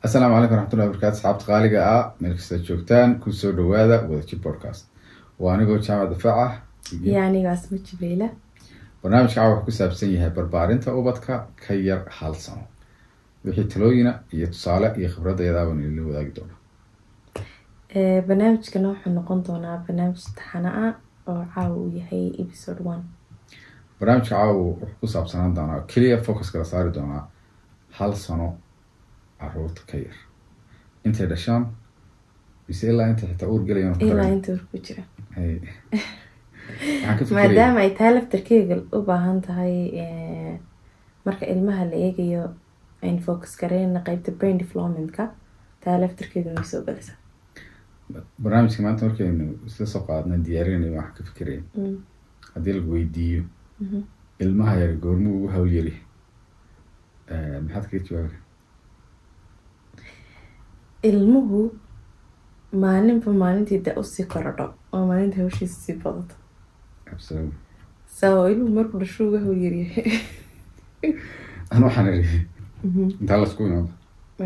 السلام عليكم ورحمة الله وبركاته. أصحاب قالقة ملكسة جوكتان كل سود وهذا وذكي بودكاست وأنا قلت شامع دفاعة يعني قاسمة جبيلة برنامج كعوة كسب سنيها بربارنتا وبدك كير حال سنة وحي تلوينا يتصالة يخبرات يداون اللي هو ذاك دونه. برنامج كنا نقول دونا برنامج تحناء أو عاو يهي إبسود 1. برنامج كعوة كسب سنة دونا كلية فوكس كلا صار دونا حال سنة عروض كير. أنت دشان بس إلا أنت حتى أقول قليل إلا أنت وركوجرة. ما دام أي تالف تركيق الأوبا هاي مركا إلمها اللي يجيو إن فوكس كرين قيبت brain development كا تالف تركيق المسوق بلسا. برنامج كمان تركي إنه سقطنا ديارين ما حكي فكرين. هذي الجويديو. إلمها يرجعون وهاو يري. ما حد كيت جواه. إلمه maalin maalintii da usii korodho oo maalintii hawshiisa sii badato. Absolutely. So ilmu markuu dhasho uga horyariye. Ana waxaan leeyahay. Inta la isku yimaado.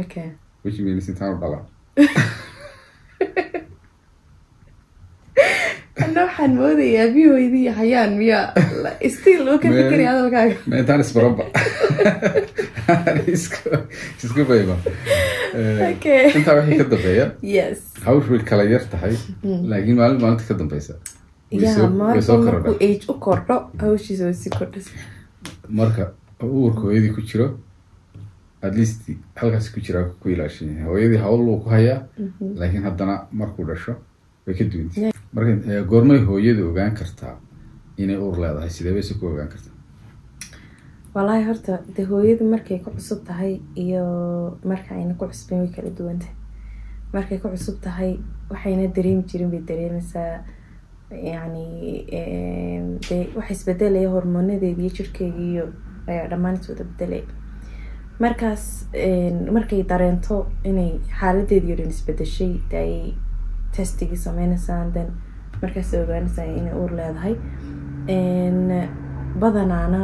Okay. Which means inta dhala. Ana waxaan moodayaa biyoydii hayaan miya still oo ka fikiraya hadalkaaga. Ma inta isbaraba. Isku bayba. Okay. Inta wixii ka dambeeya. Yes. Hawshu kala yar tahay laakiin maalinta ka dambaysa. Markuu age u kordho hawshiisa way sii kordhaysaa. Marka uurka hooyadii ku jiro at least halkaas ku jira ku ilaashin hooyadii hawl uu ku hayaa laakiin haddana markuu dhasho way ka duwantay. Marka goormay hooyadu ogaan kartaa inay uur leedahay sidee bay ku ogaan kartaa? Wallahi horta de hooyadu markay ku cusub tahay iyo marka ayna ku cusbin way kala duwan tahay. markay ku cusub tahay waxayna dareemi jirin bay dareemaysaa yani waxa isbedelaya hormoonadeedii jirkeedii iyo ayaa dhamaantood bedelay markaas markay dareento inay xaaladeedii oo isbedeshay ay testigi sameynaysan dan markaas ogaanaysaa inay uur leedahay badanaana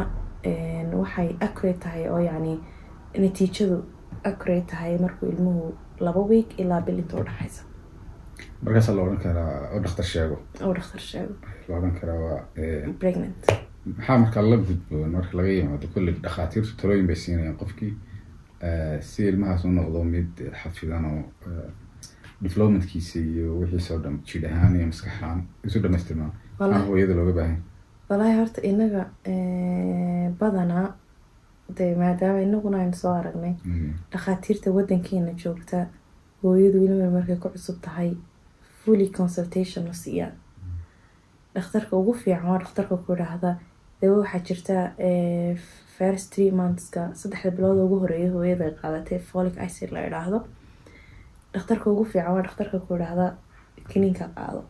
waxay accurate tahay oo yani natiijadu accurate tahay markuu ilmuhu 2 week ilaa bil inta u dhaxaysa markaas la oran karaa oo dhakhtar sheego la oran karaa waa pregnant maxaa marka la gudbo marka laga yimaado kulli dhakhaatiirtu talooyin bay siinayaan qofkii si ilmahaas uu noqdo mid xafidan oo developmentkiisa iyo wixii soo dhan jidh ahaan iyo maskax ahaan isu dhameystirmaan aan hooyada looga baahan wallahi horta inaga badanaa de maadaama inaguna aan soo aragnay dhakhaatiirta wadankeena joogta hooyadu ilmaha markay ku cusub tahay fully consultation la siiyaan dhakhtarka ugu fiican waa dhakhtarka ku yiraahda dawo waxaa jirta first 3 months ka 3 bilood ugu horeeyay hooyada qaadatay folic acid la yiraahdo dhakhtarka ugu fiican waa dhakhtarka ku yiraahda kiniinka qaado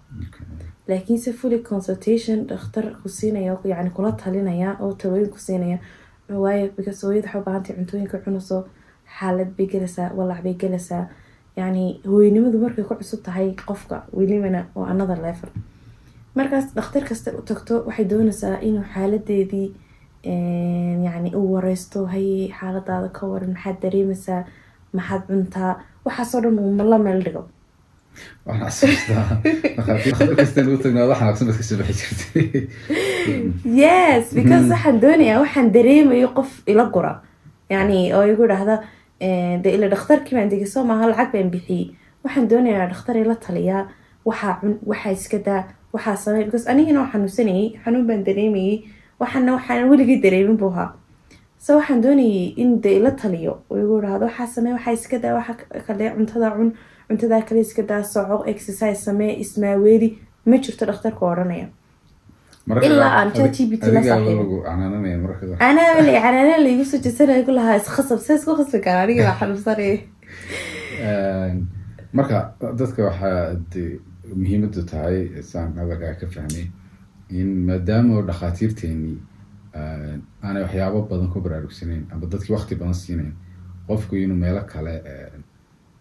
laakiin se fully consultation dhakhtar ku siinaya yani kula talinaya oo talooyin ku siinaya waayo because hooyada waxay u baahan tahay cuntooyinka cunayso xaalad bay galaysaa walac bay galaysaa yani hooyanimadu markay ku cusub tahay qofka welibana oo another level markaas dhakhtar kasta u tagto waxay doonaysaa inuu xaaladeedii yani uu wareysto hay xaaladaada ka waran maxaad dareemaysaa maxaad cuntaa waxaasoo dhan uu la meel dhigo waxaan asxaabtaa dhakhtar kasta inuu tagnaado waxaan aqsan dadka soo bixi jirtay yes because waxaan doonayaa waxaan dareemayo qof ila gura yani oo igu dhahda de ila dhakhtarkii baan degiso maaha lacag baan bixiyey waxaan doonayaa dhakhtar ila taliyaa waxaa iska daa waxaa samey because anigana waxaan xanuunsanayay xanuun baan dareemayay waxaan weligii dareemin buu ahaa so waxaan doonayay in de ila taliyo oo igu dhahdo waxaa samey waxaa iska daa waxa kale cuntada kale iska daa soco exercise samee ismaaweeli ma jirto dhakhtarka oranaya ilaa aan ChatGPT la saaxiibo ana la igu soo jeesanayo kulaha iskhasab isku khasbi kara aniga waxa xanuunsanay marka dadka waxa muhiimadu tahay saan naga ka fahmay in maadaama dhakhaatiirteeni aanay waxyaabo badan ku baraarugsaneyn ama dadkii waqti badan siineen qofku inuu meelo kale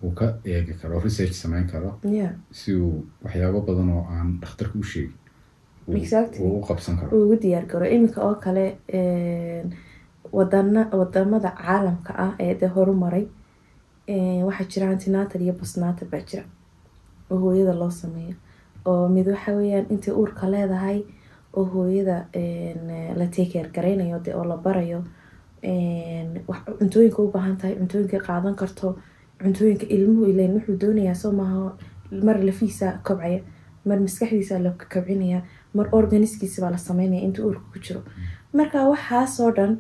uu ka eegi karo research sameyn karo si uu waxyaabo badan oo aan dhakhtarku u sheegin exactly uu qabsan karo uu diyaar garo imika oo kale wadamada caalamka ah ee horumaray waxaa jira antinatal iyo postnatal baa jira oo hooyada loo sameeyo oo mid waxa weeyaan intay uurka leedahay oo hooyada la take care gareynayo oo la barayo cuntooyinka u baahan tahay, cuntooyinka qaadan karto, cuntooyinka ilmuhu ileen wuxuu doonayaa soo maaha mar lafiisa kobcaya, mar maskaxdiisa la kobcinaya, mar organiskiisa baa la sameynaya inta uurka ku jiro. Marka waxaasoo dhan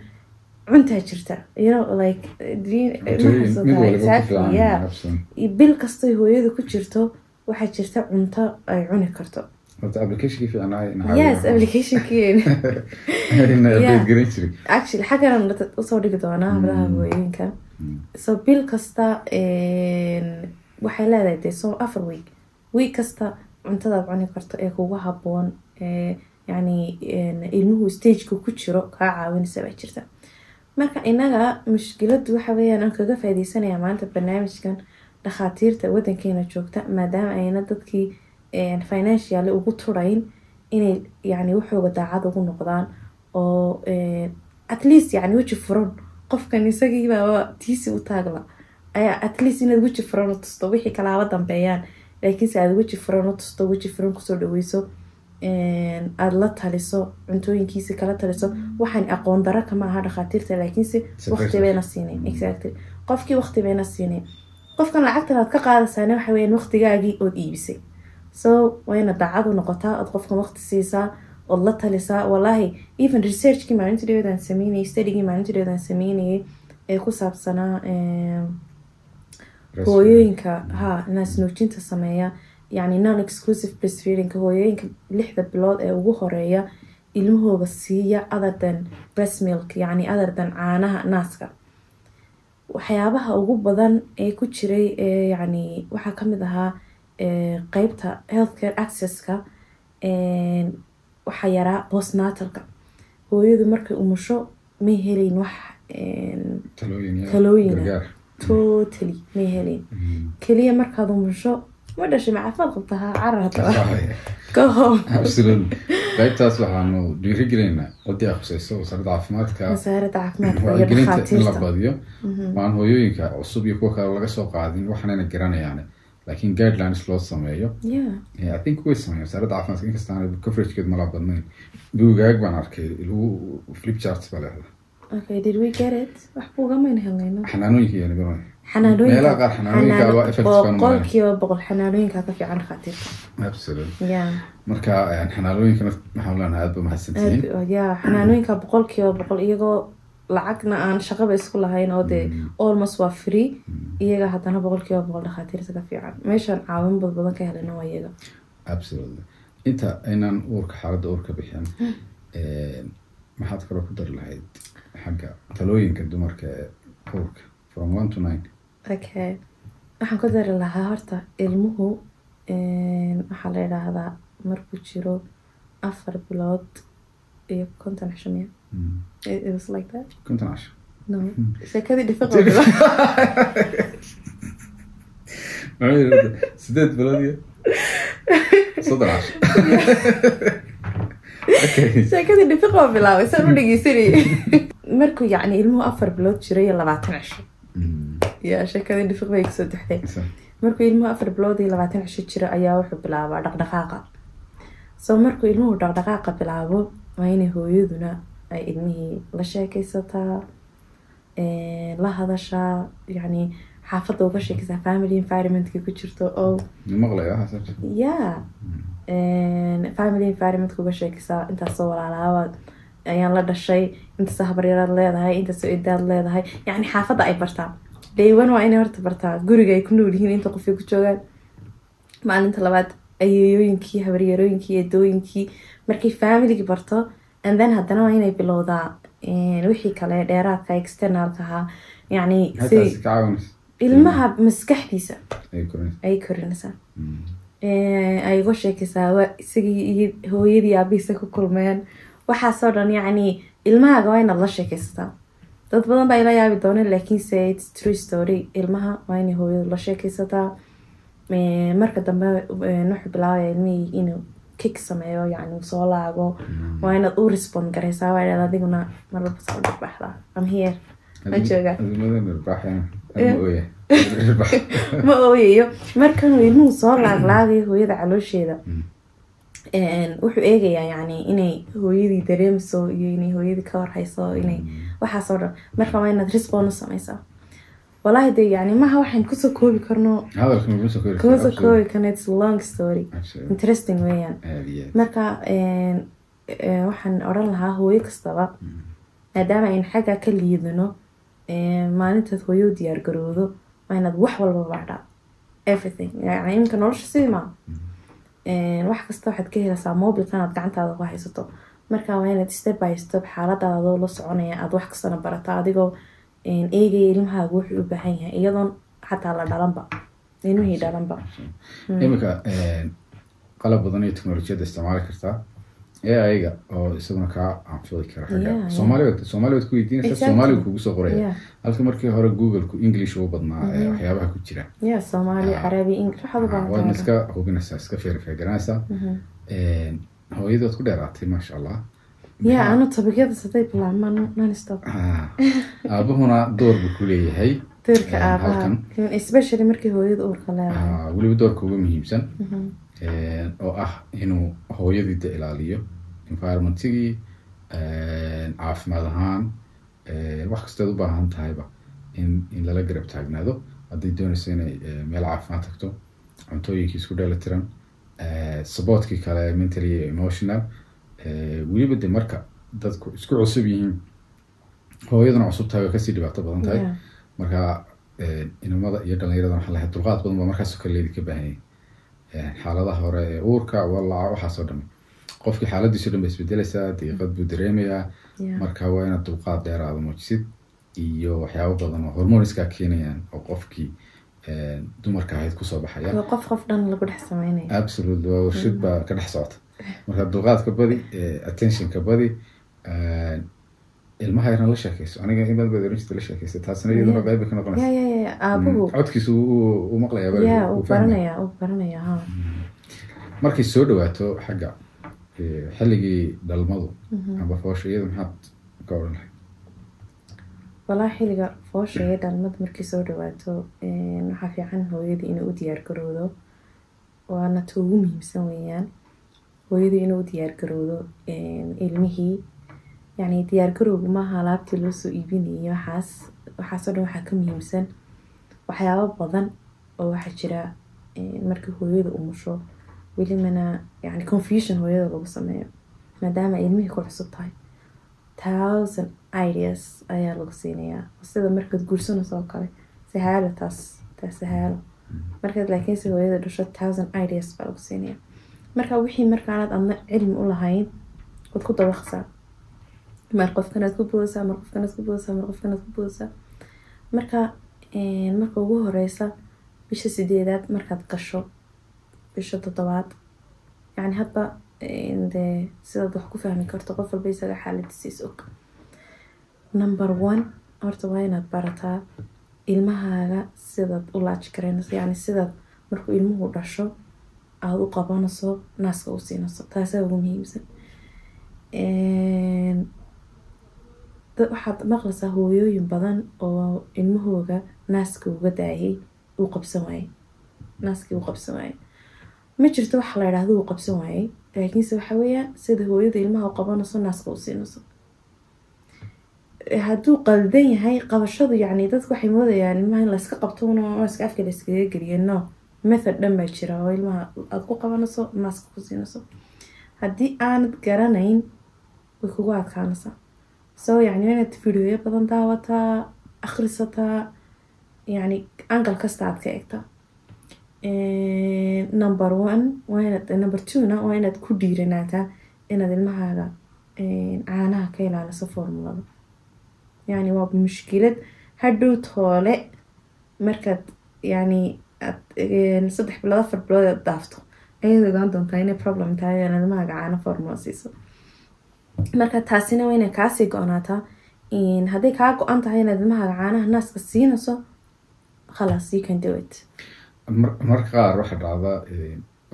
cuntaa jirta, you know, like bil kastay hooyada ku jirto waxaa jirta cunto ay cuni karto. application yes, application actually xaggan usoo dhigi doonaa hablaha hooyooyinka. So bil kasta waxay leedahay dee so 4 week kasta cuntada cuni karto ee kugu haboon yani ilmuhu stageka ku jiro kaa caawinaysa baa jirta. marka inaga mushkiladu waxa weeyaan aan kaga faa'iideysanaya maanta barnaamijkan dhakhaatiirta wadankeena joogta maadaama ayna dadkii financially ugu turayn inay yani waxooga daacad ugu noqdaan oo at least yani waji furan qofkan isagii baa tiisi u taagla ayaa at least inaad waji furan u tusto wixii kalaaba dambeeyaan laakiin si aad waji furan u tusto waji furan kusoo dhaweyso aad la taliso cuntooyinkiisa kala taliso waxaan aqoon daro kama aha dhakhaatiirta laakiin si waqti bayna siinay exactly qofkii waqti bayna siinay qofkan lacagta aad ka qaadaysaa waxa weeyaan waqtigaagii oo iibisay so wayna daacad u noqotaa oo qofkan waqti siisaa oo la talisaa wallahi even research ki maalinteedan sameeyay study ki maalinteedan sameeyay ee ku saabsanaa hooyooyinka naas nuujinta sameeya يعني non exclusive breastfeeding hooyooyinka 6 bilood ee ugu horeeya ilmahooda siiya other than breast milk yani other than caanaha naaska waxyaabaha ugu badan ee ku jiray yani waxa kamid ahaa qaybta healthcare accesska waxa yaraa postnatalka hooyadu markay umusho ma helayn wax talooyin totally ma helayn kaliya markaad umusho ما داش مع فضلتها عرضها كهم absolutely qaybtaas waxaanu dhiirigelinaa wadii akhriso wasaaradda caafimaadka iyo dhakhaatiirta la badiyo waan hooyooyinka cusub iyo kuwa kale laga soo qaadin waxaana garanayaan laakiin guidelines loo sameeyo I think way sameeyaan wasaaradda caafimaadka inkasta aan coverage-keed ma la badnayn buugaag baan arkay iluu flip charts baa leedahay. Okay, did we get it? wax buuga ma helnayno xanaanooyinka yani baro xanaanooyinka qaar xanaanooyinka waa effects boqolkiiba boqol xanaanooyinka ka fiican dhakhaatiirta absolutely marka xanaanooyinka waxaan leenahay aad ba mahadsantiin xanaanooyinka boqolkiiba boqol iyagoo lacagna aan shaqaba isku lahayn oo de almost waa free iyaga hadana boqolkiiba boqol dhakhaatiirta ka fiican meeshan caawin badan ka helana waa iyaga absolutely inta inaan uurka xaaladda uurka bixin maxaad kaloo ku dar lahayd xagga talooyinka dumarka uurka from 1 to 9 okay waxaan ku dari lahaa horta ilmuhu waxa la yiraahdaa markuu jiro 4 bilood iyo 50 it was like that 50 no sheekadii difficult سدد بلادية صدر 10 sheekadii difficult bilaaway saan u dhageysani markuu yani ilmuhu 4 bilood jiray 20 ya sheekadii difficult bay soo dhaxday markuu ilmuhu 4 bilood iyo 20 jira ayaa wuxuu bilaabaa dhaqdhaqaaqa soo markuu ilmuhu dhaqdhaqaaqa bilaabo waa inay hooyaduna ay ilmihii la sheekaysataa la hadashaa yani xaafadda uga sheekaysaa family environment-ka ku jirto oo maqlayaa family environment-ka uga sheekaysaa intaasoo walaalaaba ayaan la dhashay intaasoo habaryaraad leedahay intaasoo idaad leedahay yani xaafadda ay bartaa daywan waa inay horta bartaa guriga ay ku nool yihiin inta qofay ku joogaan maalinta labaad ayeeyooyinkii habaryarooyinkii eedooyinkii markay family-ga barto and then haddana waa inay bilowdaa wixii kale dheeraadka externalka ahaa yani ilmaha maskaxdiisa ay korinaysaa ay uga sheekaysaa isagii iyo hooyadii aabihiisa ku kulmeen waxaasoo dhan yani ilmahaaga waa inaad la sheekaysataa dad badan baa ila yaabi dooneen laakiinse it's true story ilmaha waa inay hooyadu la sheekaysataa marka dambe wuxuu bilaabaya ilmihii inuu kick sameeyo yani soo laago waa inaad u respond garaysaa waa inaad adiguna marwalba saa u dharbaaxdaa I'm here ma jooga ma ooyayo markanuu ilmuhu soo laaglaagayo hooyada caloosheeda wuxuu eegayaa yani inay hooyadii dareemso iyo inay hooyadii ka warhayso inay waxaasoo dhan marka waa inaad response samaysaa wallahi de yani maha waxaan kusoo koobi karno kuma soo koobi karno it's a long story interesting weeyaan marka waxaan odhan lahaa hooyo kastaba maadaama ayn xagga ka liidano maalintaad hooyo u diyaar garoodo waa inaad wax walba baadhaa everything yani iminka nolosha sidii maa wax kasta waxaad ka helaysaa mobilkan aad gacantaada ku haysato marka waa inaad step by step xaaladaadoo la soconaya aad wax kastana barataa adigoo eegaya ilmahaaga wuxuu u baahan yahay iyadoon xataa la dhalanba ilmihii dhalanba iminka qalab badan iyo teknolojiyadda isticmaali kartaa ayaga oo isaguna kaa anfici kara xagga soomaaliya ku weydiinaysa soomaaliga kugu soo qoraya halka markii hore google-ku english ugu badnaa waxyaabaha ku jira soomaali carabi english waadna iska hubinaysaa iska feerfeeganaysaa hooyadood ku dheeraatay maasha allah anu tabigyada saday bilaabmaan non-stop aabahuna door buu ku leeyahay doorka aabaha especially markii hooyada uurka leedahay weliba doorka ugu muhiimsan oo ah inuu hooyadii ilaaliyo environmentigii caafimaad ahaan wax kastood u baahan tahayba in lala garab taagnaado hadday doonayso inay meel caafimaad tagto cuntooyinkii isku dheelitiran supportkii kale mentally iyo emotional weliba de marka dadku isku cusub yihiin hooyaduna cusub tahay way kasii dhibaato badan tahay marka inamada iyo dhallinyarada waxaa lahayd dulqaad badan baa markaasoo kale leedi ka baahan yahay xaaladaha hore ee uurka walaca waxaasoo dhan qofkii xaaladiiso dhan ba isbedelaysaa daqiiqad buu dareemayaa marka waa inaad dulqaad dheeraada muujisid iyo waxyaabo badan oo hormoniskaa keenayaan oo qofkii dumarka ahayd kusoo baxaya qof dhan lagu dhex sameynaya absolutely waa warshad baa ka dhex socota marka dulqaadka badi attentionka badi ilmaha yarna la sheekayso aniga imad baad oran jirta la sheekaysa taasna iyaduna qayb ka noqonaysa aabuhu codkiisu uu maqlayaa uu baranaya markay soo dhawaato xagga xilligii dhalmadu amba foosha iyada maxaad ka odhan lahayd walaa xilliga foosha iyo dhalmada markay soo dhawaato waxaa fiican hooyadii inay u diyaar garoodo waana ta ugu muhiimsan weeyaan hooyadii inuu u diyaar garoodo ilmihii yani diyaar garowga maaha alaabtii loo soo iibinayay waxaasoo dhan waxaa ka muhiimsan waxyaabo badan oo waxaa jira markii hooyada umusho welimana yani confusion hooyada lagu sameeyo maadaama ilmihii ku cusub tahay 1000 ideas ayaa lagu siinayaa sida markaad guursanayso oo kale sahaalo taas sahaalo markaad laakiinse hooyada dhasho 1000 ideas baa lagu siinaya marka wixii markaanad adna cilmi u lahayn waad ku dabaqsaa mar qofkanaad ku boodaysaa mar qofkanaad ku boodaysaa mar qofkanaad ku boodaysaa marka ugu horeysa bisha 8aad markaad gasho bisha 7aad yani hadba dee sidaad wax ku fahmi karto qof walba isaga xaaladiisiis og number 1 horta waa inaad barataa ilmahaaga sidaad u laaji karaynayso yani sidaad markuu ilmuhu dhasho aada u qabanayso naaska u siinayso taasaa ugu muhiimsan waxaad maqlaysaa hooyooyin badan oo ilmahooga naaska uga daayay uu qabsan waayey naaskii uu qabsan waayey ma jirto waxa la idhaahdo uu qabsan waayey laakiinse waxa weeyaan sida hooyada ilmaha u qabanayso naaska u siinayso hadduu qaldan yahay qabashadu yani dadku waxay moodayaan ilmaha in layska qabto naaska afka la iskaga geliyo no method dhan baa jira oo ilmaha aada ku qabanayso naaska ku siinayso haddii aanad garanayn way kugu adkaanaysaa so yani inaad videoya badan daawataa akhrisataa yani angal kasta aad ka egtaa number 2na waa inaad ku dhiiranaataa inaad ilmahaaga caanaha ka ilaaliso formulada yani waa mushkilad hadhow toole markaad yani aad 3 bilood 4 bilood aad daafto ayaad ogaan doontaa inay problem tahay inaad ilmahaaga caano formula siiso marka taasina waa inay kaasii go-naataa hadday kaa go-an tahay inaad ilmahaaga caanaha naaska siinayso khalaas you can do it marka qaar waxaa dhacda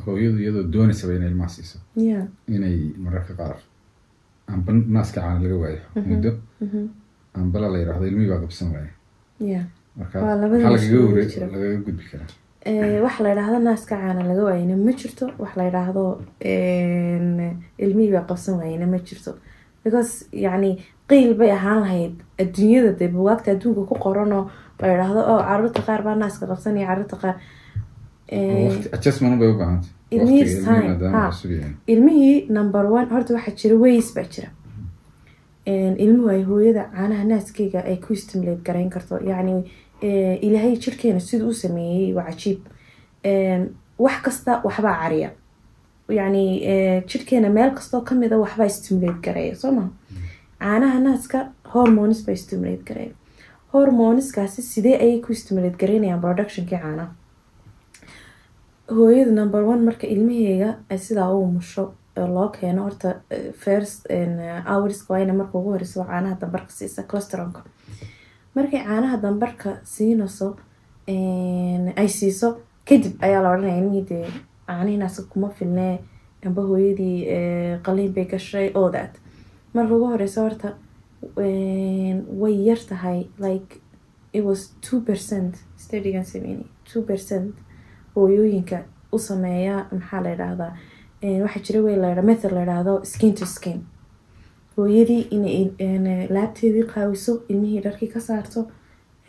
hooyadu iyadoo doonaysaba inay ilmaha siiso inay mararka qaar amba naaska caana laga waayo muddo ambala la yidhaahdo ilmihii baa qabsan waaye marka waa labada laga gudbi karaa wax la yidhaahdo naaska caana laga waayina ma jirto, wax la yidhaahdo ilmihii baa qabsan waayina ma jirto, because yacni qiil bay ahaan lahayd adduunyada dee bugaagta adduunka ku qoranoo la yidhaahdo oo caruurta qaar baa naaska qabsan iyo caruurta qaar adjustment bay u baahantay ilmihii number one horta waxaa jira ways baa jira ilmuhu ay hooyada caanaha naaskeyga ay ku stimulate garayn karto, yacni ilaahay jirkeena siduu u sameeyey waa cajiib. wax kasta waxbaa cariya, yacni jirkeena meel kastoo kamida waxbaa stimulate gareeya soo maha. caanaha naaska hormones baa stimulate gareeya, hormoneskaasi sidee ayay ku stimulate garaynayaan productionkii caanaha. hooyada number one marka ilmaheega ay sidaa u musho loo keeno horta first hourska waa ina marka ugu horeyso caanaha dambarka siisa colostronka. markay caanaha dambarka siinayso ay siiso kadib ayaa la odhanaya ilmihii dee caanihii naaska kuma filnee amba hooyadii qaliin bay gashay all that. marka ugu horeyso horta way yar tahay, like it was 2% studygan sameynay 2% hooyooyinka u sameeya maxaa la yidhaahdaa waxaa jira way la method la yidhaahdo skin to skin. hooyadii inay laabteedii qaawiso ilmihii dharkii ka saarto,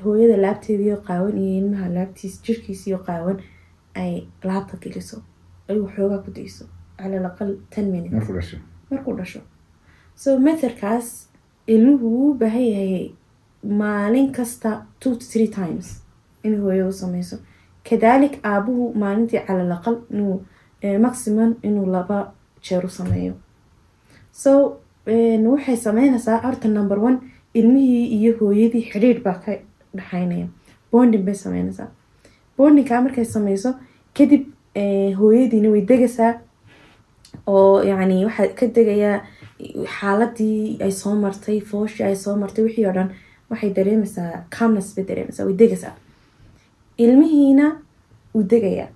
hooyada laabteediio qaawan iyo ilmaha laabtiis jirkiisiyo qaawan ay laabta geliso ay waxoogaa ku dayso calal aqal 10 minutes markuu dhasho. so methodkaas ilmuhu wuu baahan yahay maalin kasta 2 to 3 times inay hooyadu sameyso. kadalik aabuhu maalintii calal aqal inuu maximum inuu 2 jeer u sameeyo. so waxay sameynaysaa horta number one ilmihii iyo hooyadii xidhiidh baa ka dhaxaynaya, bonding bay sameynaysaa. bondingkaa markay sameyso kadib hooyadiina way degaysaa oo yacni waxaa ka degayaa xaaladii ay soo martay, fooshii ay soo martay, wixii oo dhan waxay dareemaysaa calmness bay dareemaysaa, way degaysaa. ilmihiina uu degayaa.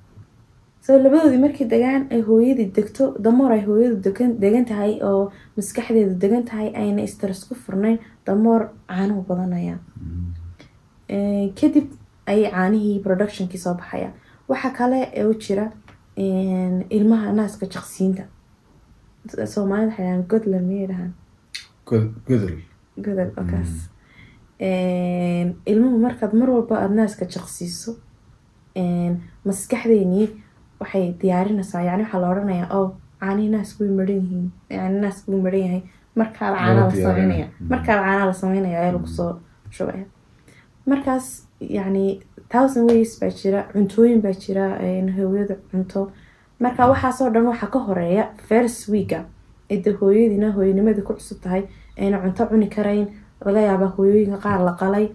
so labadoodii markay degaan ay hooyadii degto, damoor ay hooyadu degan tahay oo maskaxdeedu degan tahay ayna stress ku furnayn, damoor caanuhu badanayaan. kadib ayay caanihii productionkii soo baxaya. waxa kale u jira ilmaha naaska jaqsiinta, soomaalida waxay dhahaan godla miyay dhahaan godol okaas. ilmuhu markaad mar walba aada naaska jaqsiiso maskaxdeynii waxay diyaarinaysaa, yani waxaa la odhanayaa oo caanihii naaska way maran yihiin, yani naaska wuu maran yahay, markaaba caanaa la sameynaya ayaa lagu soo shubaya. markaas yani 1000 ways baa jira, cuntooyin baa jira hooyada cunto. marka waxaasoo dhan waxaa ka horeeya first weeka ida hooyadiina hooyanimada ku cusub tahay ayna cunto cuni karayn, laga yaabaa hooyooyinka qaar la qalay.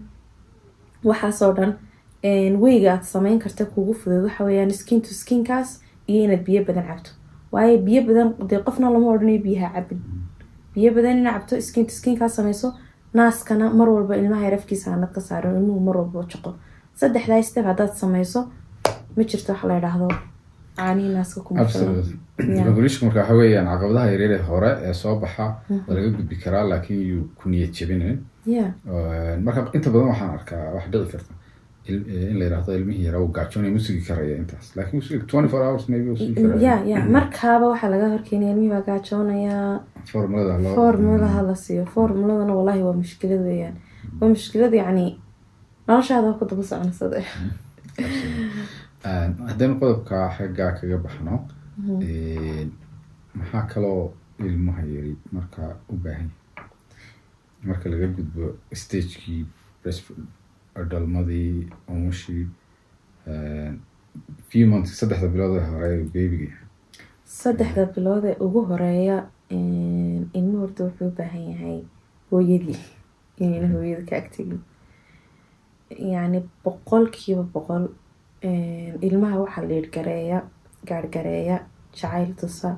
waxaasoo dhan weyga aad sameyn karta kugu fudud waxa weeyaan skin to skinkaas iyo inaad biyo badan cabto. waayo biyo badan dee qofna lama odhanayo biyaha cabin, biyo badan inaad cabto, skin to skinkaas sameyso. naaskana mar walba ilmaha rafkiisa aanad ka saarin, ilmuhu mar walba jaqo. 3 step haddaad sameyso ma jirto wax la yidhaahdo caanihii naaska kuma filan. revolution marka waxa weeyaan caqabadaha yaryar ee hore ee soo baxa waa laga gudbi karaa, laakiin yuu ku niyad jabinayn. marka inta badan waxaan arkaa wax dhici karta in la yiraahdo ilmihii yara uu gaajoonay musigi karaya intaas, laakiin musigi 24 hours maybe uu sii karaya. markaaba waxa laga horkeenay ilmihii baa gaajoonaya, formulada la siiyo. formuladana wallahi waa mushkilad weeyaan, waa mushkilad yacni noloshaada ku daba soconaysa. haddaynu qodobka xaggaa kaga baxno maxaa kaloo ilmaha yari marka u baahan yahay marka laga gudbo stagekii dhalmadii umushii few months 3 bilood ee hore babyga 3 bilood ee ugu horeeya ilmuhu horta wuxuu u baahan yahay hooyadii inayna hooyada ka agtagin. yani 100% ilmaha waxaa la gaargareeya jacayl tusa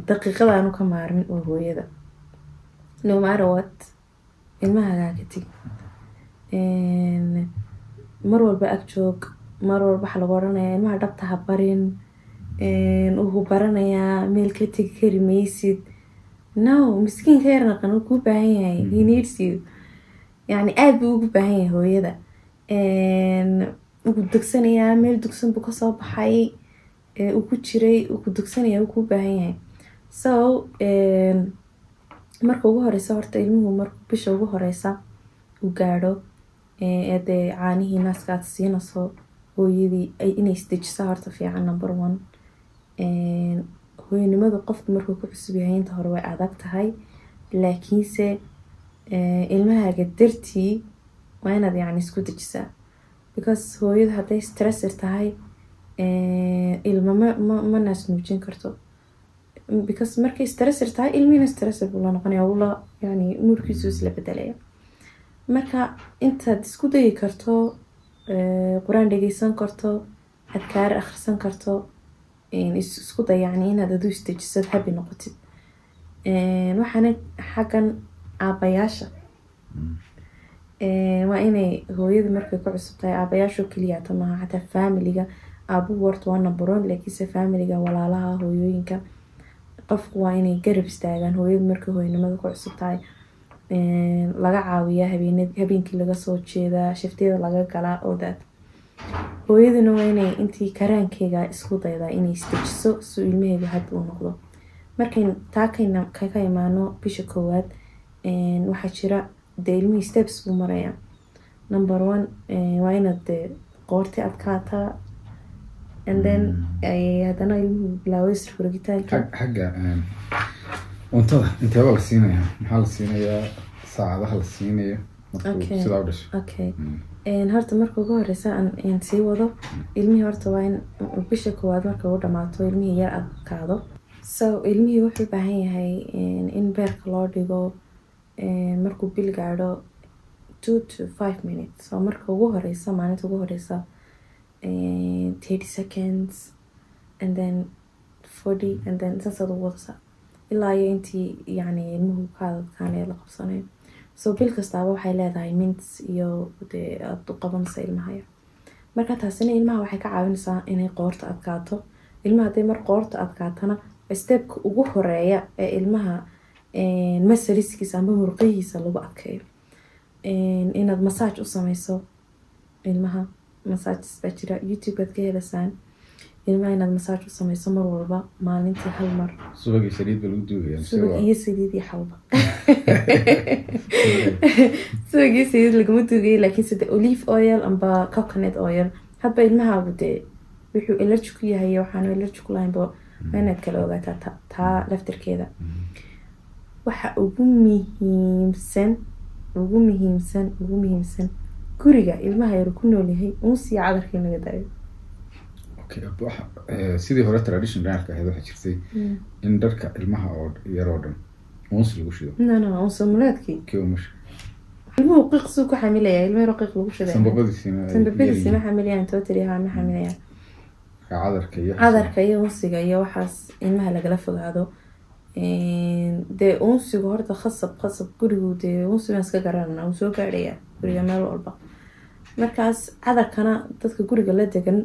daqiiqadaanu ka maarmin oo hooyada. no matter what ilmahagaa ka tegi, mar walba ag joog, mar walba waxaa lagu odhanaya ilmaha dhabta ha barin, wuxuu baranayaa meel ka tegi kari maysid. no, miskiinka yarnaqan wuu kuu baahan yahay, he needs you. يعني aad buu ugu baahan yahay hooyada ugu dugsanayaa meel dugsan buu kasoo baxay uu ku jiray uu ku dugsanayaa uu ku baahan yahay so marka ugu horeysa horta ilmuhu marka bisha ugu horeysa uu gaadho dee caanihii naaska aad siinayso hooyadii inay isdejisaa horta fiican number 1 hooyanimadu qofku markuu ku cusub yahay inta hore way adag tahay laakiinse ilmahaaga dartii waa inaad yani isku dejisaa because hooyadu hadday stressor tahay ilma ma naas nuujin karto because markay stressor tahay ilmihina stressor buu la noqonaya wala yani muurkiisu isla bedelaya marka intaad isku dayi karto quraan dhegeysan karto adkaar akhrisan karto isku day yani inaad adu isdejiso happy noqotid waxaana xaggan aabayaasha waa inay hooyadu markay ku cusub tahay aabayaasho keliya tamaha xataa familiga aabuhu horta waa number 1 laakiinse familiga walaalaha hooyooyinka qofku waa inay garab istaagaan hooyadu markay hooyanimada ku cusub tahay laga caawiyaa habeenkii laga soo jeedaa shiftiyada laga galaa oo daad hooyaduna waa inay intii karaankeyga isku daydaa inay isdejiso si ilmaheedu happy u noqdo markayn taa ka imaano bisha koowaad waxaa jira dee ilmihii steps buu maraya number 1 waa inaad dee qoorti adkaataa and then haddana ilmuhu bilaaway isrogitaanka xagga cuntada inteeba la siinaya maxaa la siinayaa saacadaha la siinayo markuu sidaa u dhasho okay horta marka ugu horeysa aan sii wado ilmihii horta waa in bisha koowaad marka uu dhamaato ilmihii yar adkaado so ilmihii wuxuu u baahan yahay in beerka loo dhigo markuu bil gaadho 2 to 5 minutes so marka ugu horeysa maalinta ugu horeysa 30 seconds and then 40 and then saasad ugu wadasa ilaa iyo intii yani ilmuhu ka adkaanaya la qabsanayo so bil kastaaba waxay leedahay minutes iyo dee aad u qabanaysa ilmaha yar marka taasina ilmaha waxay ka caawinaysaa inay qoorta adkaato ilmaha hadday mar qoorta adkaatana stepka ugu horeeya ee ilmaha masariskiisa amba murqihiisa lagu adkeeyo inaad massage u sameyso ilmaha massages baa jira youtube aad ka helaysaan ilmaha inaad massage u sameyso mar walba maalintii hal mar subag iyo saliid ba lagu duugaya subag iyo saliid iyo xalba subag iyo saliid laguma duugayo laakiin sida olive oil amba coconut oil hadba ilmahaagu dee wuxuu allergy ku yahay waxaanu allergy ku lahayn ba inaad kala ogaataa taa laftirkeeda waxa ugu muhiimsan guriga ilmaha yar ku nool yahay unsi cadarkii laga daayo sidii hore tradition dhanarka ahayd waxaa jirtay in dharka ilmaha oo yar oo dhan unsi lagu shido no unsi muleedkii kiumash ilmuhu qiiqsuu ku xamilaya ilmo yar qiiq lagu shiday sanbabadiisina xamilayaan totally haa ma xamilayaan cadarka iyo unsiga iyo waxaas ilmaha lagala fogaado dee unsigu horta khasab gurigu dee unsigaan iska garanana uu soo gaadhaya guriga meel walba markaas cadarkana dadka guriga la degan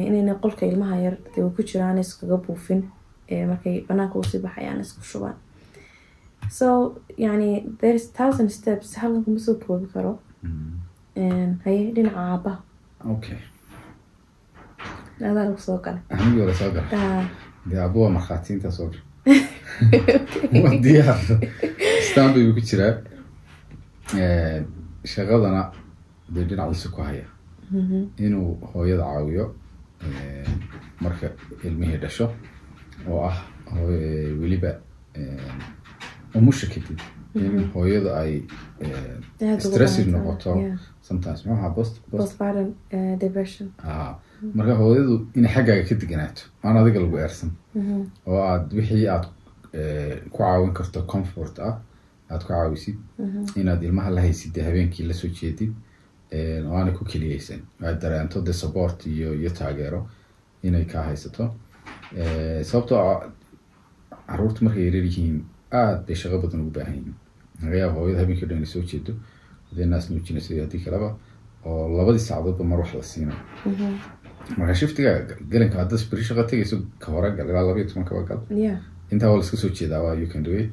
inayna qolka ilmaha yar dee ku jiraan iskaga buufin markay banaanka usii baxayaan isku shubaan so yani there is 1000 steps halkan kuma soo koobi karo haye dhinaca aabaha okay adaa lagu soo galay aniga la soo galay dee abuwa markhaatiinta soo gal waa diyaar stanby buu ku jiraa shaqadana dee dhinaciisa ku haya inuu hooyada caawiyo marka ilmihii dhasho oo ah weliba umusha kadib in hooyada ay stressing noqoto sometimes maxaa postpartum depression marka hooyadu inay xaggaaga ka deganaato aan adiga lagu eersan oo aad wixii aad ku caawin karto comfort ah aad ku caawisid inaad ilmaha la haysid habeenkii la soo jeedid oo aanay ku keliyeysan aad dareento de support iyo taageero inay ka haysato sababtoo caruurta markay yaryar yihiin aad bay shaqo badan ugu baahan yihiin laga yaabo hooyada habeenkii dhan soo jeedo hadee naas nuujinayso iyo haddii kaleba oo 2 saacadoodba mar wax la siinayo marka shiftiga galanka hadda beri shaqo tegayso ka hore gal ilaa 12 kaba gal intaa waa la iska soo jeedaa waa you can do it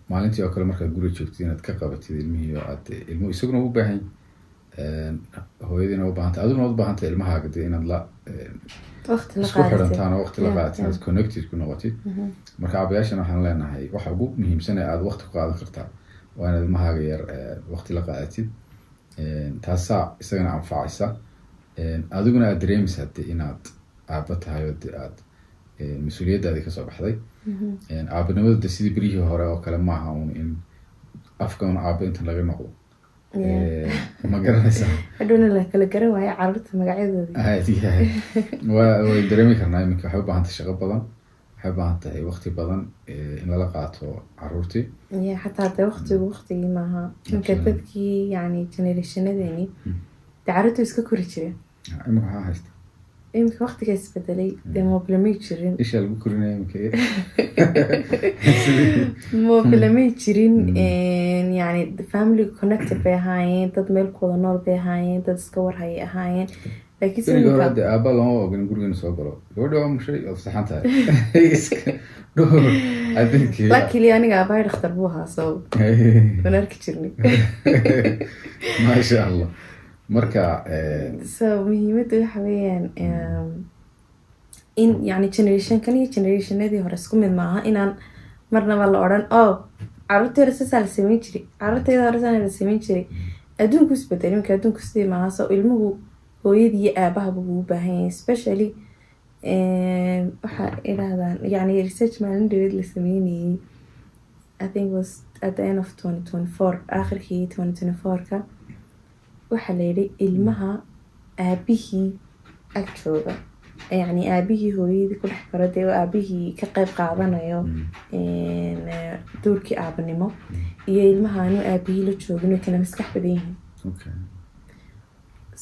maalintii oo kale markaad guri joogtid inaad ka qabatid ilmihii oo aad ilmuhu isaguna u baahan hooyadiina u baahantay aduguna u baahantay ilmahaaga dee inaad la isku xirantaan oo waqti la qaadatin inaad connected ku noqotid marka aabayaashana waxaan leenahay waxa ugu muhiimsan ee aad waqti ku qaadan kartaa waa inaad ilmahaaga yar waqti la qaadatid taasaa isagana anfacaysa adiguna aad dareemaysa dee inaad aaba tahay oo dee aad mas-uuliyaddaadii kasoo baxday aabanimadu de sidii beryihii hore oo kale maaha un in afka un aaba intan laga noqdo ma garanaysaa hadhowna la kala garan waayo carruurta magacyadooda aad yahay way dareemi karnaa iminka waxay u baahan tahay shaqo badan waxay u baahan tahay waqti badan in lala qaato carruurtii xataa de waqtigii maaha ninka dadkii yani generationadeeni de carruurtu iska kori jireen iminka waxaa haysta iminka waqtiga isbedelay dee mobilamay jirin isha lagu korinaya iminka mobilamay jirin yani family connected bay ahaayeen dad meel kuwada nool bay ahaayeen dad iska warhayay ahaayeen laakiin hore de aaba lama ogolin gurigeena soo galo gabadha waa mushay waad saxan tahay iska dhowr adinki luckily aniga aabbahay dhakhtar buu ahaa so waan arki jirnay maasha allah marka so muhiimadda waxa weeyaan in yani generationkan iyo generationadii hore isku mid maaha inaan marnaba la odhan carruurtii hore sasaa la sameyn jiray carruurtayda hore saana la sameyn jiray adduunku isbedel iminka adduunku sidii maaha so ilmuhu hooyadii iyo aabahaba wuu u baahan yahay especially waxaa idhahdaan yani research maalin dhaweed la sameynayay I think was at the end of 2024 aakhirkii 2024ka waxaa la yidhi ilmaha aabihii ag jooga yani aabihii hooyadii ku dhex karo dee aabihii ka qayb qaadanayo doorkii aabanimo iyo ilmaha anu aabihii la joogin way kala maskax badan yihiin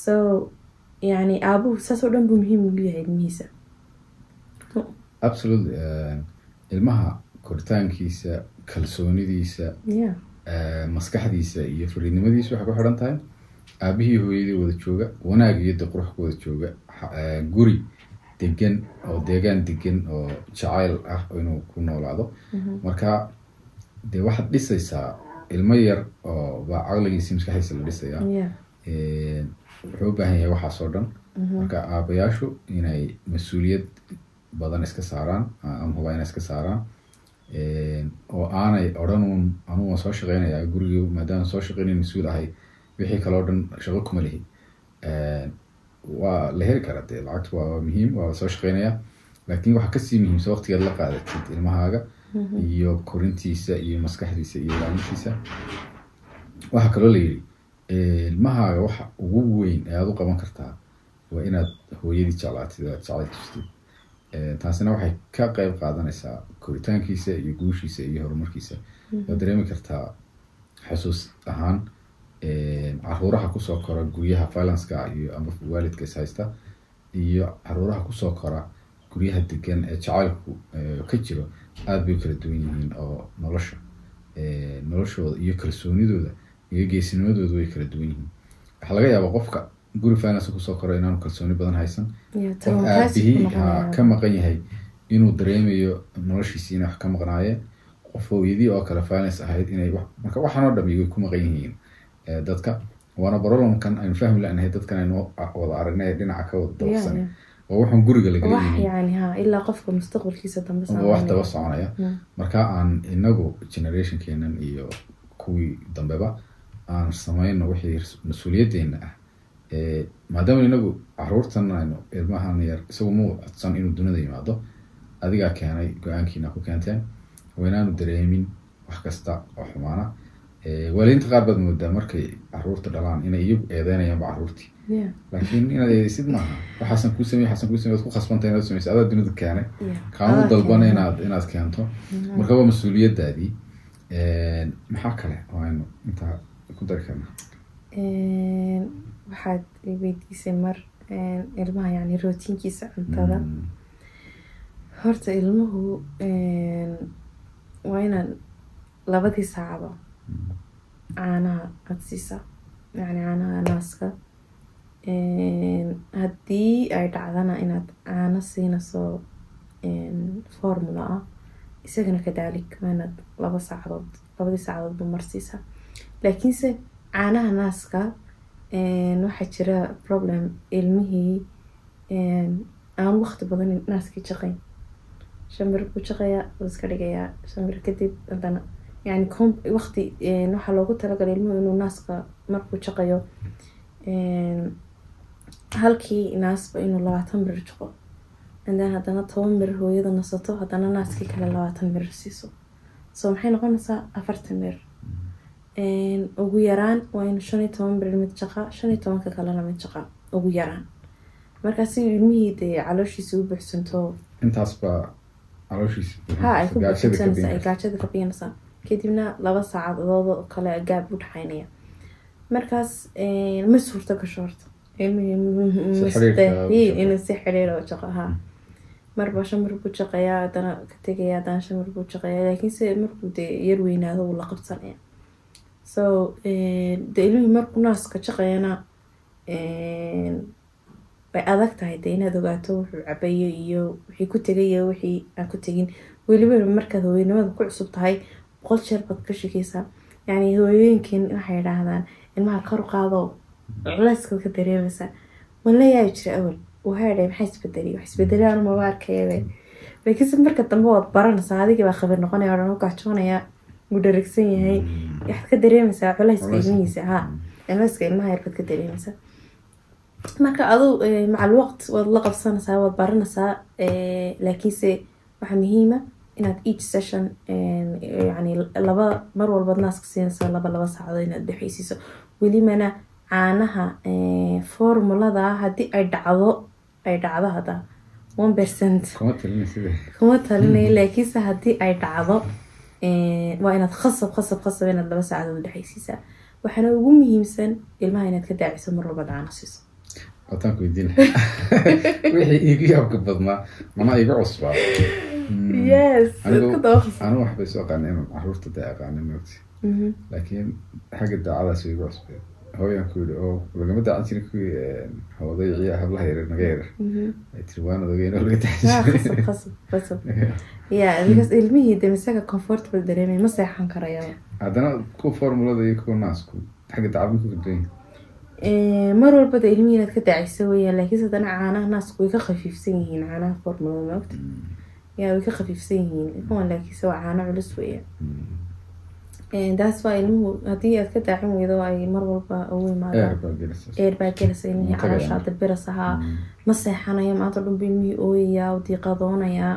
so yani aabuhu saas oo dhan buu muhiim ugu yahay ilmihiisa absolutely ilmaha koritaankiisa kalsoonidiisa maskaxdiisa iyo fariidnimadiisa waxay ku xidhan tahay aabihii hooyadii wada jooga wanaag iyo de qurux ku wada jooga guri degan oo deegaan degan oo jacayl ah inuu ku noolaado marka dee waxaad dhisaysaa ilmo yar oo baa caqligiisi maskaxdiisa la dhisaya wuxuu u baahan yahay waxaas oo dhan marka aabayaashu inay mas-uuliyad badan iska saaraan ama hubaa inay iska saaraan oo aanay odhanuun anugu waan soo shaqeynayaa gurigii maadaama soo shaqeynay mas-uul ahay wixii kale oo dhan shaqo kuma lihi waa la heli karaa dee lacagtu waa muhiim waa soo shaqeynayaa laakiin waxaa kasii muhiimsa waqtigaad la qaadatid ilmahaaga iyo korintiisa iyo maskaxdiisa iyo ilaalintiisa waxaa kaloo la yidhi ilmahaaga waxa ugu weyn ee aad u qaban kartaa waa inaad hooyadii jeclaatid aad jeclay tustid taasina waxay ka qayb qaadanaysaa koritaankiisa iyo guushiisa iyo horumarkiisa waad dareemi kartaa xusuus ahaan caruuraha kusoo kora guryaha violence-ka iyo ama waalidka is haysta iyo caruuraha kusoo kora guryaha degan ee jacaylku ka jiro aada bay u kala duwan yihiin oo noloshooda iyo kalsoonidooda iyo geesinimadooda way kala duwan yihiin waxaa laga yaabaa qofka guri violence kusoo koro inaanu kalsooni badan haysan qof aabihii ka maqan yahay inuu dareemayo noloshiisii inay wax ka maqnaayeen qof hooyadii oo kale violence ahayd inay marka waxaan oo dham way ku maqan yihiin dadka waana problemkan aynu fahmi lanahay dadkan aynu wada aragnay dhinaca ka wada dabsan oo waxaan guriga laga leeyahay yani ilaa qofka mustaqbalkiisa dambe wax daba soconaya marka aan inagu generationkeenan iyo kuwii dambeba aan samayno wixii mas-uuliyadeena ah maadaama inagu caruurtan aynu ilmahan yar isagu ma codsan inuu dunida yimaado adigaa keenay go-aankiina ku keenteen waa inaanu dareemin wax kasta oo xumaana waalidiinta qaar baad moodaa markay caruurta dhalaan inay iyagu eedeynayaanba caruurtii laakiin inaad eedeysid maaha waxaasan kuu samey waad ku khasbantay inaad samaysa adaa dunida keenay kaama dalbana inaad keento marka waa mas-uuliyadaadii maxaa kale oo aynu intaa ku dari karnaa waxaad weydiisay mar ilmaha yani rootiinkiisa cuntada horta ilmuhu waa inaan 2 saacado caanaha aad siisa yani caanaha naaska haddii ay dhacdana inaad caano siinayso formula ah isagana kadaalik waa inaad 2 saacadood labadii saacadood buu marsiisaa. laakiinse caanaha naaska waxaa jira problem ilmihii aan waqti badan naaskii jaqayn. 5 bir buu jaqayaa wuu iska dhigayaa 5 bir kadib haddana yani waqti waxaa loogu talagalay ilmuhu inuu naaska markuu jaqayo halkii naasba inuu 20 bir jaqo and then haddana 10 bir hooyada nasato haddana naaskii kale 20 bir siiso. So maxay noqonaysaa 40 bir. ugu yaraan waa in 15 bir mid jaqa 15 kalena mid jaqa ugu yaraan. markaas ilmihii dee calooshiisa u buuxsanto intaasba calooshiisa ay ku buuxsanaysaa ay gaajada ka biinaysaa kadibna 2 saacadood oo kale gaab u dhaxaynaya. markaas ma suurta gasho horta ilmihii mustahil inuu si xiriir oo jaqa marba 5 bir buu jaqayaa haddana ka tegayaa haddana 5 bir buu jaqayaa laakiinse markuu dee yar weynaado wuu la qabsanaya. So dee ilmihii markuu naaska jaqayana way adag tahay dee inaad ogaato wuxuu cabayo iyo wixii ku tegay iyo wixii aan ku tegin. weliba markaad hooyanimada ku cusub tahay 100 jeer baad ka shakeysaa. yani hooyooyinkan waxay yidhaahdaan ilmaha kor u qaado culayska ka dareemaysa wala yaa jira awal وهذا maxay isbedeli wax isbedelaan ma waarkeeyay laakiin marka dambe wad baranaysaa adiga baa khabar noqonaya oo ka coonaya uu daragsan yahay wax ka dareemaysaa culayska ilmihiisa culayska ilmaha yar ka dareemaysaa. marka adu macal waqt wad la qabsanaysaa wad baranaysaa laakiinse waxa muhiim ah inaad each session yani laba mar walba naaska siinaysaa laba saacadood inaad dhexaysiiso. welimana caanaha formulada hadii ay dhacdo hada 1% kuma talinay laakiinse hadii ay dhacdo waa inaad khasab inaad 2 saacadood dhexaysiisaa. waxaana ugu muhiimsan ilmaha inaad ka daaciso mar walba caano siiso. wataan ku diin wixii igu yaabka badnaa mana igu cusbaa. yes anu wax bay soo qaaneen caruurta daaqaan moogti laakiin xagga daacadaas igu cusbaa. hooyan ku yidhi oo lagama daacan jirin ku hawday ciyaar hablaha yar naga yar ay tirwaanada weyn oo laga taxishay khasab because ilmihii demisaga comfortable dareemay ma seexan karayo. haddana ku formulada iyo ku naasku xagga daacadda ku gudbay mar walba ilmihii inaad ka daaciso weeyaan laakiin haddana caanaha naasku way ka khafiifsan yihiin caanaha formulada maogta way ka khafiifsan yihiin kuwan laakiin waa caano culus weeyaan. that's why ilmuhu hadii aad ka daacin weydo ay mar walba ugu imaadaan baa gelaysa ilmihii calooshaada birasaha ma seexanayo maanta dhan ilmihii ooyaya oo diiqadoonaya.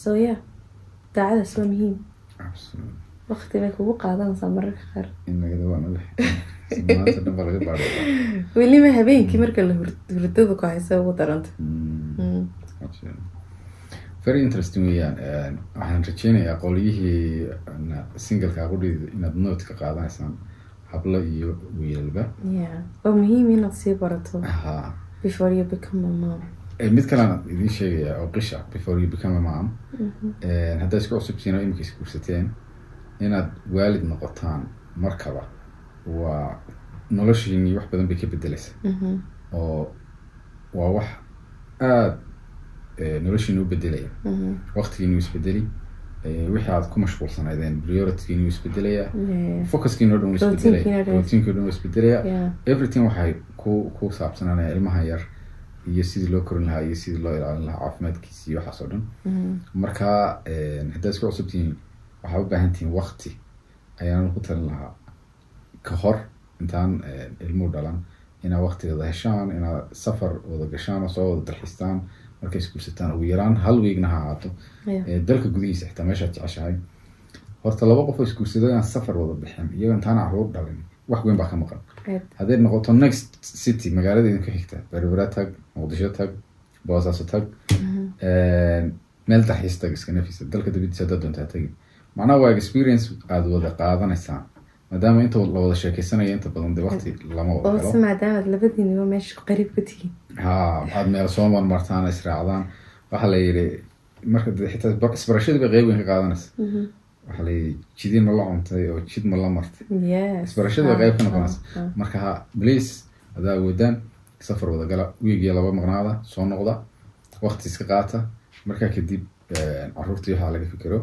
so daacadaas waa muhiim. waqti bay kugu qaadanaysaa mararka qaar weliba habeenkii marka la hurdada ku haysa ugu daranta. very interesting weeyaan. waxaan rajeynayaa qolyihii singleka qudhida inaad note ka qaadanaysaan hablo iyo wiilba. waa muhiim inaad sii barato before you become a mom. mid kalena idiin sheegaya oo qisha before you become a mom. haddaad isku cusubtiin oo imika isguursateen inaad waalid noqotaan markaba waa noloshiinii wax badan bay ka bedelaysa oo waa wax aad noloshiinu bedelaya. waqtigiinu isbedeli wixii aad ku mashquulsanaydeen prioritygiinu isbedelaya focuskiinu dhan isbedelaya routinekiinu dhan isbedelaya everything waxay ku saabsananaya ilmaha yar iyo sidii loo korin lahaa iyo sidii loo ilaalin lahaa caafimaadkiisa iyo waxaas oo dhan. marka haddaad isku cusubtihiin waxaa u baahan tihiin waqti ayaan ku talin lahaa ka hor intaan ilmuhu dhalan inaad waqtigeeda heshaan inaad safar wada gashaan oo soo wada dalxistaan markay isguursataan ugu yaraan hal weegna ha ahaato dalka gudihiisa xitaa meeshaad jeceshahay. horta 2 qof oo isguursado aan safar wada bixin iyagoo intaan caruur dhalin wax weyn baa ka maqan. hadday noqoto next city magaalada idinku xigta berbera tag muqdisho tag boosaaso tag meel dalxiis tag iska nafisa dalka dibadiisa haddaad doontaa tagi macnaha waa experience aad wada qaadanaysaan maadaama inta la wada sheekeysanaya inta badan dee waqti lama wada helo maadaama labadiinaba meesha qariib ku tihiin aad meel soo marmartaan israacdaan waxaa la yidhi marka xitaa isbarashadii bay qeyb weyn ka qaadanaysa. waxaa la yidhi jidin ma la cuntay oo jid ma la martay isbarashadii bay qeyb ka noqonaysa. marka please haddaa awoodaan safar wada gala wiigiya 2 maqnaada soo noqda waqti iska qaata markaa kadib caruurtii waxaa laga fikiro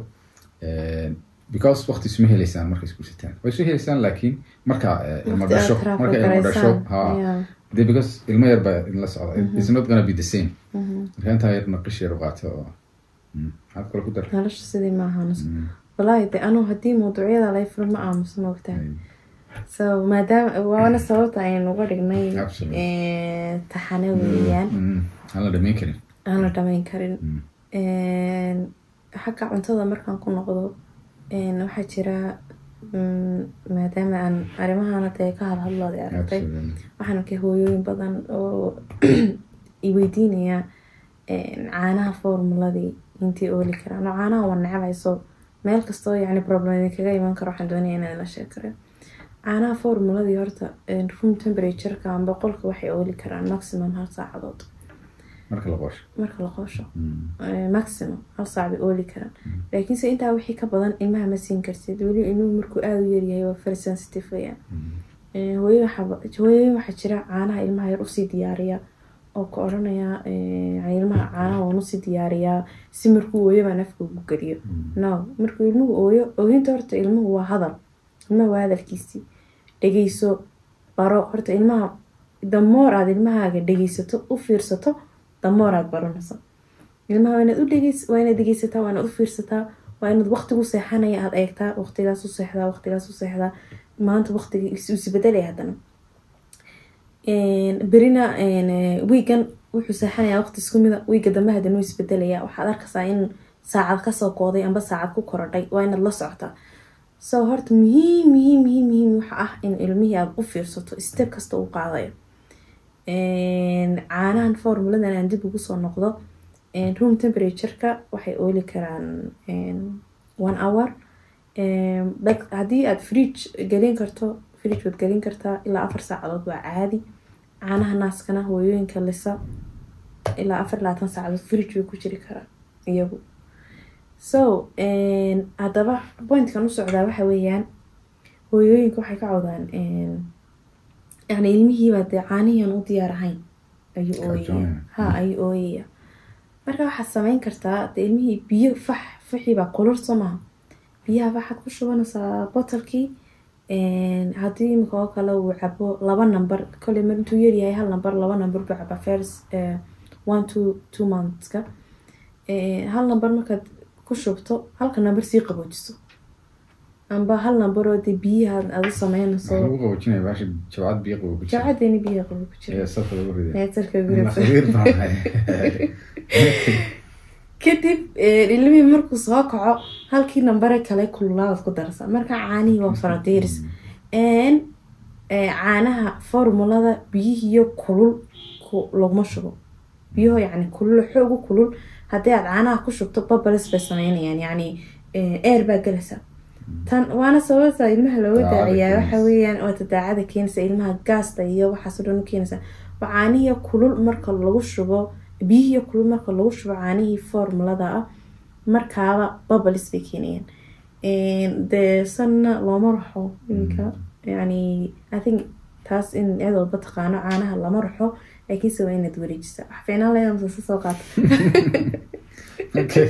because waqti isma helaysaan markay isguursataan way isma helaysaan laakiin marka ilma dhasho de because ilma yar baa in la socda it's not gonna be the same marka intaa yar naqish yar qaato maxaad kale ku dar nolosha sidii maaha wallaahi de anuu haddii mawduucyada la furo ma aamuso moogtaa so maadaama waana sababta aynu uga dhignay taxane weeyaan aan la dhamayn karin xagga cuntada markaan ku noqdo waxaa jira maadaama aan arrimahan hadda ka hadlooda aragtay waxaan arkay hooyooyin badan oo iweydiinaya caanaha formuladii intii ooli karaan oo caanaha waa necbayso meel kastoo yacni problem kaga iman karo waxaan doonaya inaan la sheekaro caanaha formuladii horta room temperature-ka amba qolka waxay ooli karaan maximum 1 saacadood marka la qoosho maximum 1 saac bay ooli karaan laakiin se intaa wixii ka badan ilmaha ma siin kartid weli inuu markuu aad u yar yahay waa very sensitive weeyaan hooyo waxaa jira caanaha ilmaha yar usii diyaariya oo ka oranaya ilmaha caanaha waan usii diyaariyaa si markuu ooyo baan afka ugu geliyo no markuu ilmuhu ooyo oohinta horta ilmuhu waa hadal ilmaha waa hadalkiisii dhegeyso baro horta ilmaha damoor aad ilmahaaga dhegeysato u fiirsato damoor aad baranayso ilmaha waa inaad dhegeysataa waa inaad u fiirsataa waa inaad waqtigu seexanaya aad eegtaa waqtigaas u seexdaa maanta waqtiga isbedelaya haddana berina weegan wuxuu seexanayaa waqti isku mida weega dambe haddana wuu isbedelaya waxaad arkaysaa in saacad kasoo kooday amba saacad ku korodhay waa inaad la socotaa so horta muhiim waxa ah in ilmihii aad u fiirsato step kasta uu qaadayo caanahan formuladan aan dib ugu soo noqdo room temperature-ka waxay ooli karaan 1 hour haddii aad fridge gelin karto fridge waad gelin kartaa ilaa 4 saacadood waa caadi caanaha naaskana hooyooyinka lisa ilaa 24 saacadood fridge way ku jiri karaan iyagu so haddaba pointkan u socdaa waxa weeyaan hooyooyinka waxay ka cawdaan يعني ilmihiiba dee caanihian u diyaar ahayn ayuu ooyaya marka waxaad samayn kartaa dee ilmihii biyo faxiibaa kulul soo maha biyaha waxaad ku shubanaysaa botalkii haddii imika oo kale uu cabo 2 number kole mar intuu yaryahay 1 number 2 number buu caba first 1 to 2 monthska 1 number markaad ku shubto 1 number sii qaboojiso amba 1 number oo dee biyaha aad u sameynayso ugu qaboojinaya baashi jawcad biyo qaboob ku jira jawcadeeni biyo qaboob ku jira salka ugu riday salka ugu riday kadib ilmihii markuu soo kaco halkii nambare kale kululaad ku darsa marka caanihi waa faradiiris caanaha formulada biyihiyo kulul laguma shubo biyaho yacni kulul xoogu kulul haddii aad caanaha ku shubto bubbles bay sameynayaan yacni air baa galaysa tan waana sababta ilmaha looga daaciyaa waxa weeyaan oo tadaacada keenaysa ilmaha gaasta iyo waxaas oo dhan keenaysa caanihi kulul marka lagu shubo biyihi kulul marka lagu shubo caanihii formulada ah markaaba bubbles bay keenayaan de sanna looma raxo iminka yani I think taas in aad walba taqaano caanaha lama raxo laakiin se waa inaad wareejisaa wax fiican leeyahay soo qaato okay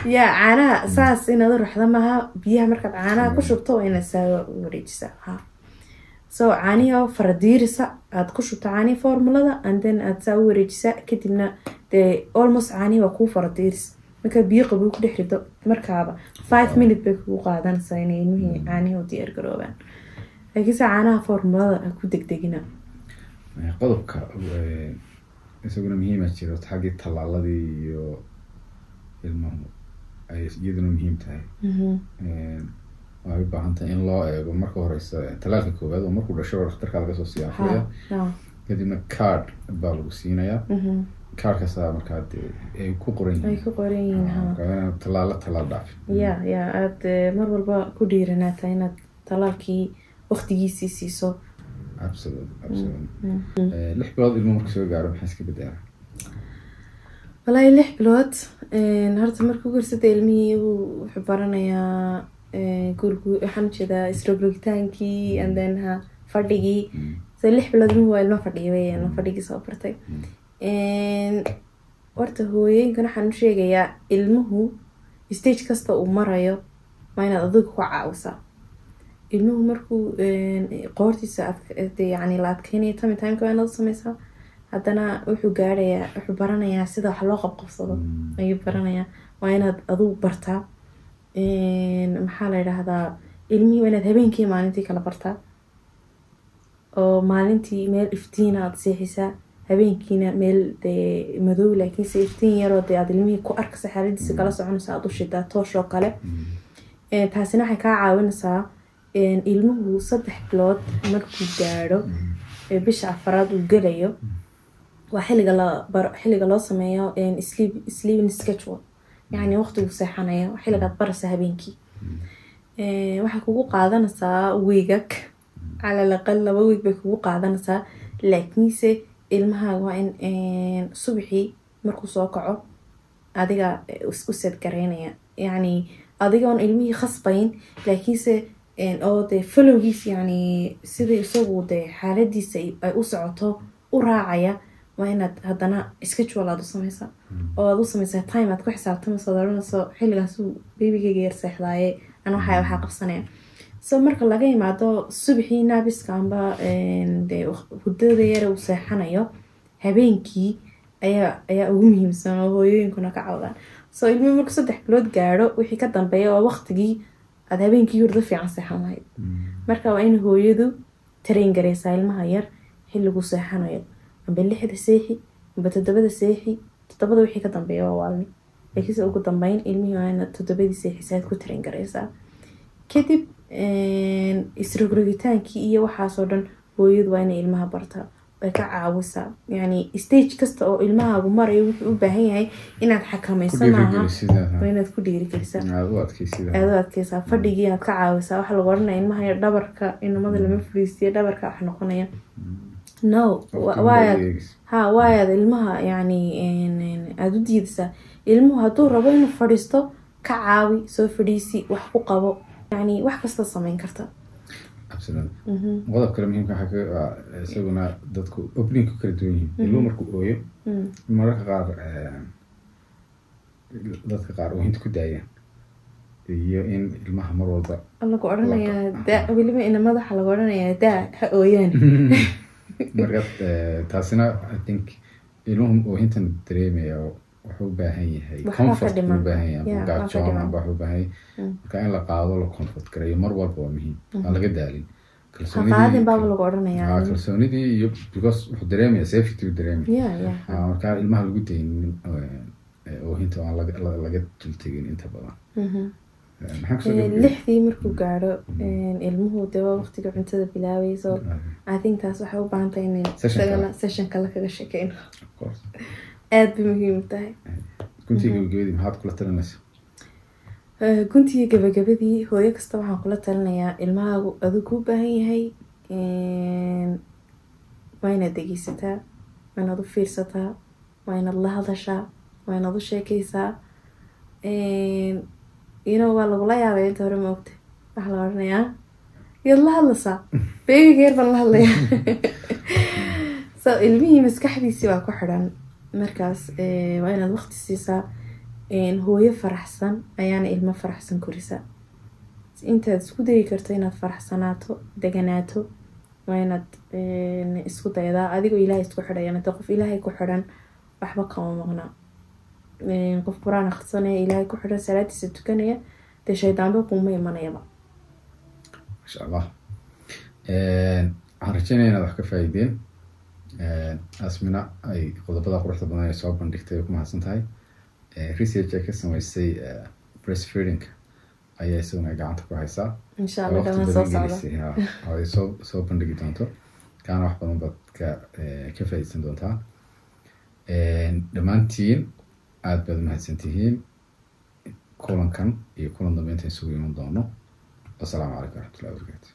يا عنا ساس إن هذا رح ضمها بيها مركب عنا كشبطة وإن سا وريجسا ها so عانيها فرديرسا عاد كشبطة عاني فورمولا ده and then أتسوي وريجسا كتبنا the almost عاني وكو فرديرس مركب بيقبل كده حريدو مركبة 5 minutes بيكو قادن سايني إنه عاني ودي أرجروبان لكن عانها فورمولا ده أكو دقيقنا قدرك يسوون مهمة كذا تحقق طلع الذي ilmahu ay iyaduna muhiim tahay waxay baahan tahay in loo eego marka horeysa talaalka koowaad oo markuu dhasho dhakhtarka laga soo siyaafaya kadibna card baa lagu siinayaa cardkaas markaa ay ku qoran yihiin talaal dhaaf aad mar walba ku dhiiranaata inaad talaalkii waqtigiisii siiso absolutely 6 bilood ilmo marka soo gaaro maxaa iska bedelaa والله 6 bilood horta markuu guursada ilmihii wuxuu baranayaa gurgu waxaan jeedaa isroogitaankii and then fadhigii so 6 bilood waa ilmo fadhiyo weeyaan fadhigii soo bartay horta hooyooyinkan waxaan u sheegayaa ilmuhu stage kasta uu marayo waa inaad adigu ku caawisaa. ilmuhu markuu qoortiisa yani la adkeynayo timeka waa inaad u sameysaa. haddana wuxuu gaarayaa, wuxuu baranayaa sida wax loo qabqabsado ayuu baranayaa. waa inaad adigu bartaa. maxaa la yidhaahdaa, ilmihii waa inaad habeenkii maalintii kala bartaa, oo maalintii meel iftiina aad seexisaa, habeenkiina meel dee madow laakiinse iftiin yaroo dee aad ilmihii ku arkasa xaaladiisa kala soconaysa aad u shidaa toosh oo kale. taasina waxay kaa caawinaysaa ilmuhu 3 bilood markuu gaadho bisha 4aad uu gelayo, waa xilliga loo sameeyo sleeping schedule, yani waqtigu seexanayo xilligaad baraysa habeenkii. waxay kugu qaadanaysaa wiigag, cala laqal 2 wiig bay kugu qaadanaysaa. laakiinse ilmahaaga waa in subaxii markuu soo kaco adiga isku set garaynaya, yani adigoon ilmihii khasbayn, laakiinse oo dee falowgiis yani sidii isagu dee xaaladiisa ay u socoto u raacaya. waa inaad haddana schedule aad u sameysaa, oo aad u sameysaa time aad ku xisaabtamayso ad oranayso xilligaasuu babygeyga yar seexdaaye ana waxaa qabsanaya. so marka laga imaado subaxii naabiska amba dee hurdada yare uu seexanayo, habeenkii ayaa ugu muhiimsan oo hooyooyinkuna ka cawdaan. so ilmihii markuu 3 bilood gaadho wixii ka dambeeya waa waqtigii aad habeenkii hurdo fiican seexan lahayd. marka waa in hooyadu train gareysaa ilmaha yar xilliguu seexanayo, amba 6 seexi amba 7 seexi. 7 wixii ka dambeeya waa waalmi, laakiinse ugu dambeyn ilmihii waa inaad 7 seexisaad ku train gareysaa. kadib isrogrogitaankii iyo waxaasoo dhan hooyadu waa inay ilmaha bartaa, way ka caawisaa. yani stage kasta oo ilmahaagu marayo wuxuu u baahan yahay inaad xakamayso maaha, waa inaad ku dhiirigelisaa, aad u adkeysaa. fadhigii inaad ka caawisaa. waxaa lagu odhanaya ilmaha yar dhabarka inamada lama fadhiisiyo, dhabarka wax noqonaya. no waayaad ilmaha yani aada u diidaysaa. ilmuhu hadduu rabo inuu fadhiisto ka caawi, soo fadhiisi, wax ku qabo, yani wax kasta samayn karta. qodob kale muhiimka waxaa isaguna dadku opening ku kala duwan yihiin. ilmuhu markuu ooyo mararka qaar dadka qaar oohinta ku daayaan, iyo in ilmaha mar walba lagu odhanayaa weliba ina madaxa lagu odhanayaa daa ha ooyaan. marka taasina I think ilmuhu oohintan dareemaya wuxuu u baahan yahay comfort, u baahan yahay gaajoon amba wuxuu u baahan yahay marka in la qaado la comfort gareeyo mar walba waa muhiim. aan laga daalin kalsoonidii iyo because wuxuu dareemaya safety uu dareemaya. marka ilmaha lagu daynin oohinta aan laga dultegin inta badan. 6dii markuu gaadho ilmuhu dee waa waqtiga cuntada bilaabayso. I think taas waxay u baahan tahay in session kale kaga sheekeyno. aad bay muhiim u tahay. guntiga gabagabadii maxaad kula talinaysaa? guntiga gabagabadii hooyo kasta waxaan kula talinayaa ilmahaagu adigu u baahan yahay waa inaad dhegeysataa, waa inaad u fiirsataa, waa inaad la hadashaa, waa inaad u sheekeysaa. waa lagula yaabay inta hore maogta. waxaa la odhanayaa yaad la hadlaysaa, babyga yar baan la hadlayaa. so ilmihii maskaxdiisii baa ku xidhan. markaas waa inaad waqti siisaa. hooyo faraxsan ayaana ilmo faraxsan korisaa. intaad isku dayi karto inaad faraxsanaato, deganaato, waa inaad isku daydaa. adigoo ilaahay isku xidhayan, hada qof ilaahay ku xidhan waxba kama maqnaa. qof quraan akhrisanaya, ilaahay ku xidhan, salaadiisa tukanaya, dee shaydaanba kuma imanayaba. masha allah. waxaan rajeynaya inaad wax ka faa'iideen. asmina ay qodobada quruxda badan ay soo bandhigtay ku mahadsan tahay. research ay ka samaysay breastfeeding ayaa isaguna gacanta ku haysaa. insha allah dhamaan soo socda ay soo bandhigi doonto, kaana wax badan baad ka faa'iideysan doontaa. dhammaantiin aad baad mahadsantihiin. kulankan iyo kulan dambe intaan isugu iman doono. wasalaamu calaykum waraxmatullahi wabarakaatu.